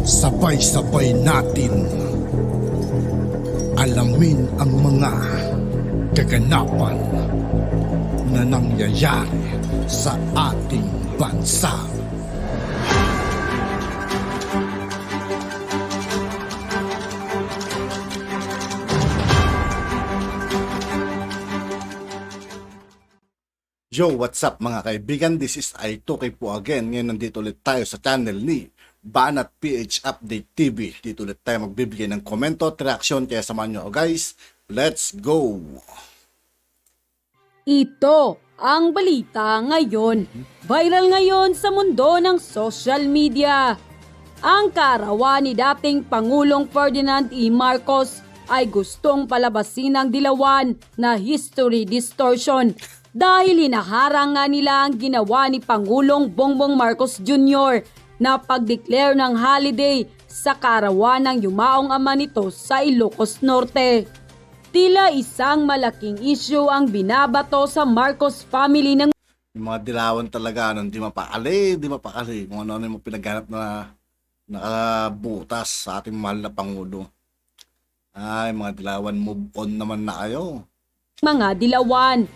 Sabay-sabay natin alamin ang mga kaganapan na nangyayari sa ating bansa. Yo, what's up mga kaibigan? This is I2K po again. Ngayon nandito ulit tayo sa channel ni Banat PH Update TV. Dito ulit tayo magbibigay ng komento at reaksyon. Kaya samahan nyo guys. Let's go! Ito ang balita ngayon. Viral ngayon sa mundo ng social media. Ang kaarawan ni dating Pangulong Ferdinand E. Marcos ay gustong palabasin ang dilawan na history distortion dahil hinaharang nga nila ang ginawa ni Pangulong Bongbong Marcos Jr. na pag-declare ng holiday sa kaarawan ng yumaong ama nito sa Ilocos Norte. Tila isang malaking issue ang binabato sa Marcos family ng Yung mga dilawan talaga, di mapakali. Kung ano yung pinaghanap na nakabutas sa ating mahal na Pangulo. Ay, mga dilawan, move on naman na kayo. mga dilawan.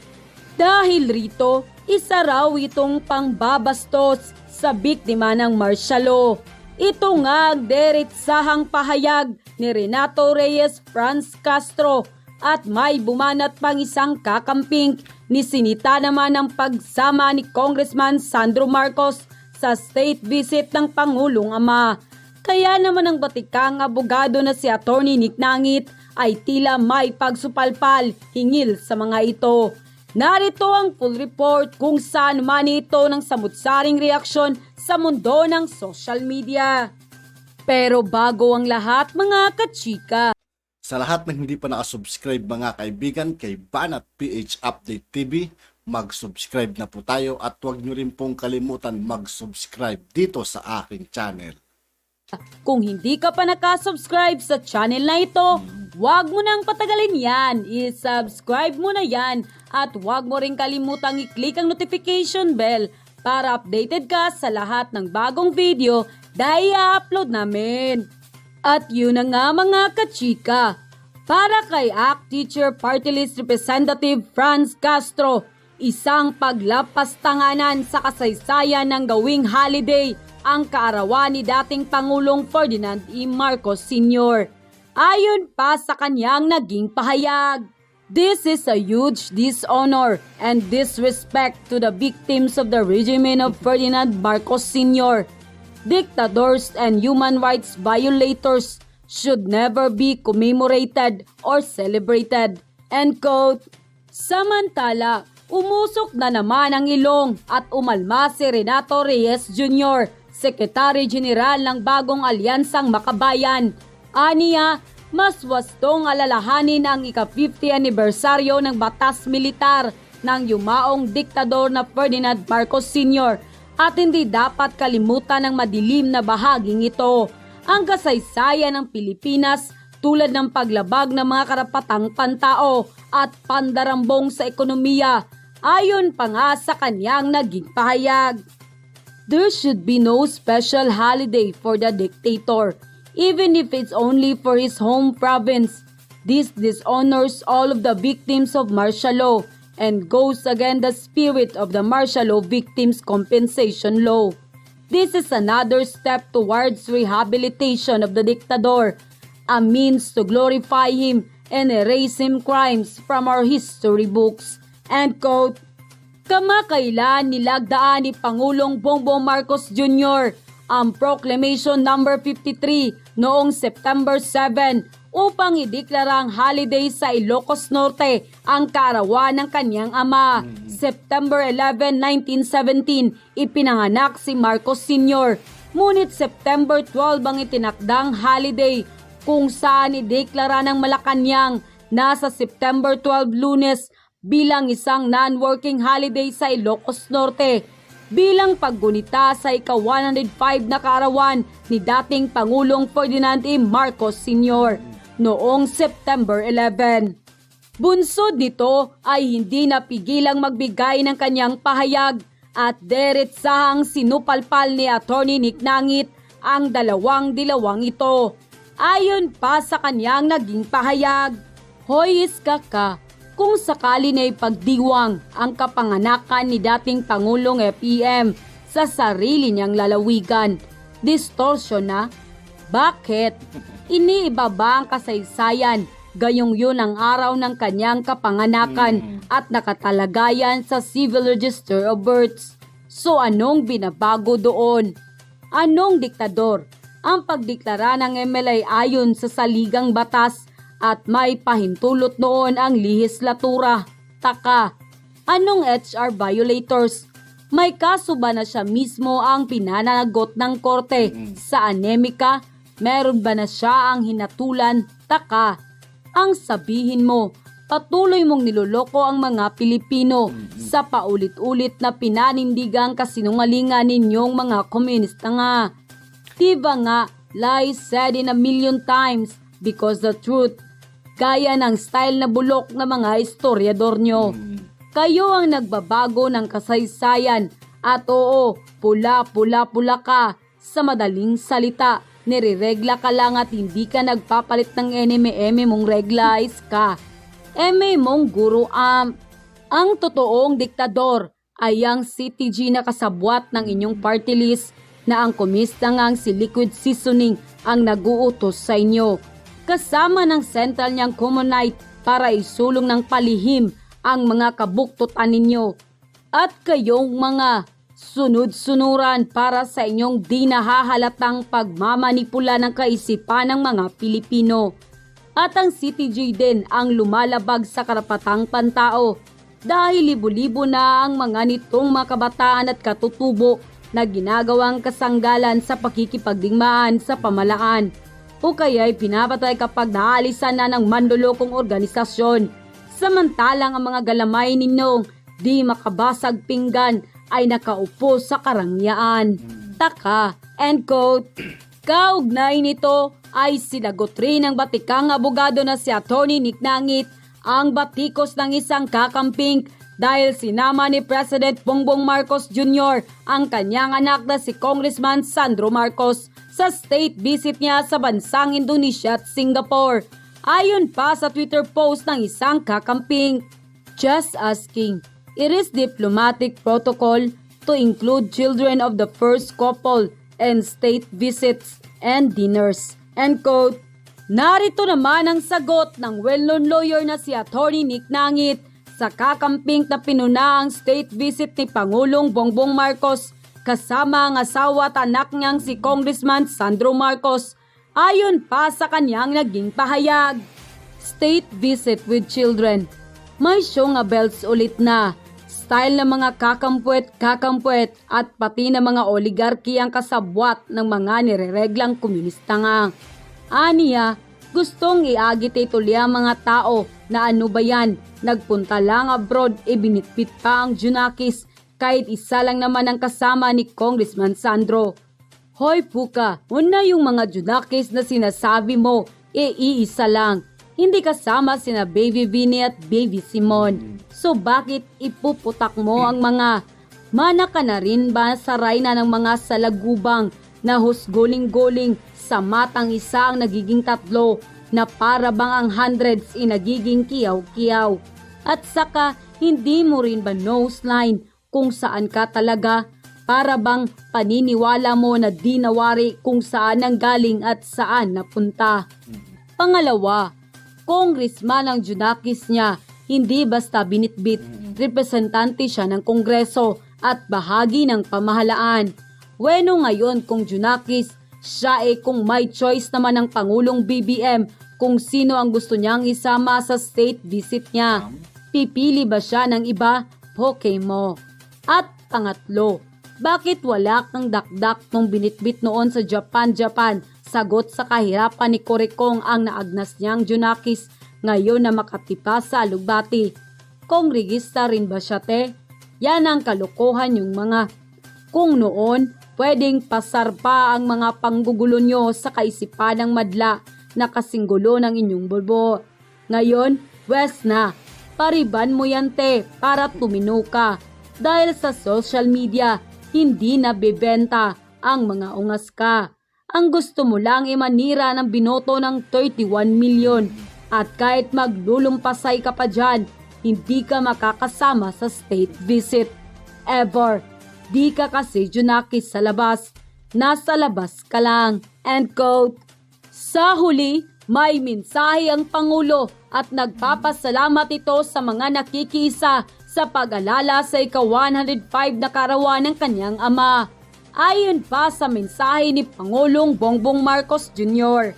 Dahil rito, isa raw itong pangbabastos sa biktima ng martial law. Ito nga ang deretsahang pahayag ni Renato Reyes Franz Castro at may bumanat pang isang kakamping ni sinita naman ang pagsama ni Congressman Sandro Marcos sa state visit ng Pangulong Ama. Kaya naman ang batikang abogado na si Atty. Nick Nangit ay tila may pagsupalpal hingil sa mga ito. Narito ang full report kung saan man ito ng samut-saring reaksyon sa mundo ng social media. Pero bago ang lahat mga kachika, Sa lahat ng hindi pa nakasubscribe mga kaibigan kay Banat PH Update TV, mag-subscribe na po tayo at huwag nyo rin pong kalimutan mag-subscribe dito sa aking channel. kung hindi ka pa nakasubscribe sa channel na ito, huwag mo nang patagalin yan. I-subscribe mo na yan at huwag mo rin kalimutang i-click ang notification bell para updated ka sa lahat ng bagong video na i-upload namin. At yun na nga mga kachika, para kay ACT Teacher Party List Representative Franz Castro, isang paglapastanganan sa kasaysayan ng gawing holiday ang kaarawan ni dating Pangulong Ferdinand E. Marcos Sr. Ayon pa sa kanyang naging pahayag, this is a huge dishonor and disrespect to the victims of the regime of Ferdinand Marcos Sr. Dictators and human rights violators should never be commemorated or celebrated. End quote. Samantala, umusok na naman ang ilong at umalma si Renato Reyes Jr., Secretary General ng bagong alyansang Makabayan. Aniya, mas wastong alalahanin ang ika-50 anibersaryo ng batas militar ng yumaong diktador na Ferdinand Marcos Sr. at hindi dapat kalimutan ang madilim na bahaging ito. Ang kasaysayan ng Pilipinas tulad ng paglabag ng mga karapatang pantao at pandarambong sa ekonomiya, ayon pa nga sa kanyang naging pahayag. There should be no special holiday for the dictator, even if it's only for his home province. This dishonors all of the victims of martial law and goes against the spirit of the martial law victims compensation law. This is another step towards rehabilitation of the dictator, a means to glorify him and erase him crimes from our history books. End quote. Kamakailan nilagdaan ni Pangulong Bongbong Marcos Jr. ang Proclamation No. 53 noong September 7 upang ideklara ang holiday sa Ilocos Norte ang kaarawan ng kanyang ama. September 11, 1917, ipinanganak si Marcos Sr. Ngunit September 12 ang itinakdang holiday kung saan ideklara ng Malacanang nasa September 12 Lunes bilang isang non-working holiday sa Ilocos Norte bilang paggunita sa ika-105 na kaarawan ni dating Pangulong Ferdinand E. Marcos Sr. noong September 11. Bunsod nito ay hindi napigilang magbigay ng kanyang pahayag at deretsahang sinupalpal ni Atty. Nick Nangit ang dalawang dilawang ito. Ayon pa sa kanyang naging pahayag, "Hoy iska ka, kung sakali na ipagdiwang ang kapanganakan ni dating Pangulong FEM sa sarili niyang lalawigan, distortion na? Bakit? Iniiba ba ang kasaysayan gayong yun ang araw ng kanyang kapanganakan at nakatalagayan sa Civil Register of Births? So anong binabago doon? Anong diktador ang pagdeklara ng MLA ayon sa saligang batas at may pahintulot noon ang lehislatura? Taka, anong HR violators? May kaso ba na siya mismo ang pinanagot ng korte sa anemika? Meron ba na siya ang hinatulan? Taka, ang sabihin mo, patuloy mong niloloko ang mga Pilipino sa paulit-ulit na pinanindigang kasinungalingan ninyong mga komunista nga. Diba nga, lies said in a million times because the truth, gaya ng style na bulok ng mga historiador nyo. Kayo ang nagbabago ng kasaysayan at oo, pula ka. Sa madaling salita, nireregla ka lang at hindi ka nagpapalit ng eme mong regla ka. Eme mong guru Ang totoong diktador ay ang CTG na kasabwat ng inyong party list na ang komista ngang si Liquid Seasoning ang naguutos sa inyo. Kasama ng sentral niyang Commonite para isulong ng palihim ang mga kabuktutan ninyo. At kayong mga sunod-sunuran para sa inyong di nahahalatang pagmamanipula ng kaisipan ng mga Pilipino. At ang CTG din ang lumalabag sa karapatang pantao dahil libo-libo na ang mga nitong mga kabataan at katutubo na ginagawang kasanggalan sa pakikipagdigmaan sa pamalaan o kaya'y pinapatay kapag naalisan na ng manlolokong organisasyon. Samantalang ang mga galamay ninyong di makabasag pinggan ay nakaupo sa karangyaan. Taka, end quote. Kaugnay nito ay sinagot rin ng batikang abogado na si Atty. Nick Nangit ang batikos ng isang kakamping dahil sinama ni President Bongbong Marcos Jr. ang kanyang anak na si Congressman Sandro Marcos sa state visit niya sa bansang Indonesia at Singapore. Ayon pa sa Twitter post ng isang kakamping, "Just asking, it is diplomatic protocol to include children of the first couple and state visits and dinners." End quote. Narito naman ang sagot ng well-known lawyer na si Atty. Nick Nangit sa kakamping na pinuna ang state visit ni Pangulong Bongbong Marcos kasama ang asawa at anak niyang si Congressman Sandro Marcos. Ayon pa sa kanyang naging pahayag, "State visit with children. May syunga bells ulit na. Style ng mga kakampwet at pati ng mga oligarki ang kasabwat ng mga nirereglang komunista nga." Aniya, gustong i-agitate uli ang mga tao na ano ba yan, nagpunta lang abroad, ibinitbit pa ang Junakis kahit isa lang naman ang kasama ni Congressman Sandro. Hoy puka, una yung mga Junakis na sinasabi mo, iisa lang. Hindi kasama sina Baby Vinny at Baby Simon. So bakit ipuputak mo ang mga mana ka na rin ba sa rayna ng mga salagubang na husgoling-goling sa matang isa ang nagiging tatlo na para bang ang hundreds nagiging kiyaw-kiyaw? At saka hindi mo rin ba nose line kung saan ka talaga? Para bang paniniwala mo na di nawari kung saan ang galing at saan napunta? Pangalawa, congressman ang Junakis niya, hindi basta binitbit. Representante siya ng Kongreso at bahagi ng pamahalaan. Weno ngayon kung Junakis, siya kung may choice naman ng Pangulong BBM kung sino ang gusto niyang isama sa state visit niya. Pipili ba siya ng iba? Okay mo. At pangatlo, bakit wala kang dakdak nung binitbit noon sa Japan? Sagot sa kahirapan ni Corecong ang naagnas niyang Junakis ngayon na makatipa sa alugbati. Kung regista rin ba siya te? Yan ang kalokohan yung mga. Kung noon, pwedeng pasar pa ang mga panggugulo nyo sa kaisipan ng madla na kasinggulo ng inyong bulbo. Ngayon, wes na. Pariban mo yan te para tumino ka. Dahil sa social media, hindi na bebenta ang mga ungas ka. ang gusto mo lang imanira ng binoto ng 31 milyon. At kahit maglulumpasay ka pa dyan, hindi ka makakasama sa state visit. Ever. Di ka kasi Junakis sa labas. Nasa labas ka lang. End quote. Sa huli, may mensahe ang Pangulo at nagpapasalamat ito sa mga nakikisa sa pag-alala sa ika-105 na karawan ng kanyang ama. Ayon pa sa mensahe ni Pangulong Bongbong Marcos Jr.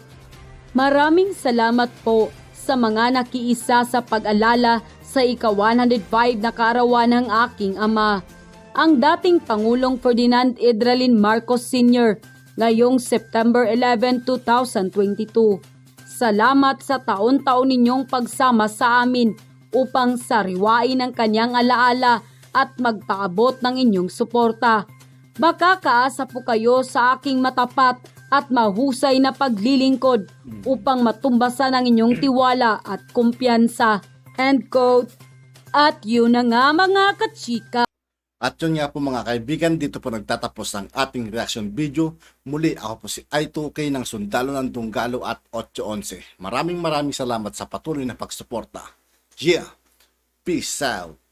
Maraming salamat po sa mga nakiisa sa pag-alala sa ika-105 na kaarawan ng aking ama, ang dating Pangulong Ferdinand Edralin Marcos Sr. ngayong September 11, 2022. Salamat sa taon-taon ninyong pagsama sa amin upang sariwain ang kanyang alaala at magpaabot ng inyong suporta. Makakaasa po kayo sa aking matapat at mahusay na paglilingkod upang matumbasan ang inyong tiwala at kumpiyansa. End quote. At yun na nga mga kachika. At yun nga po mga kaibigan, dito po nagtatapos ang ating reaction video. Muli ako po si I2K ng Sundalo ng Dunggalo at 811. Maraming salamat sa patuloy na pagsuporta. Yeah! Peace out!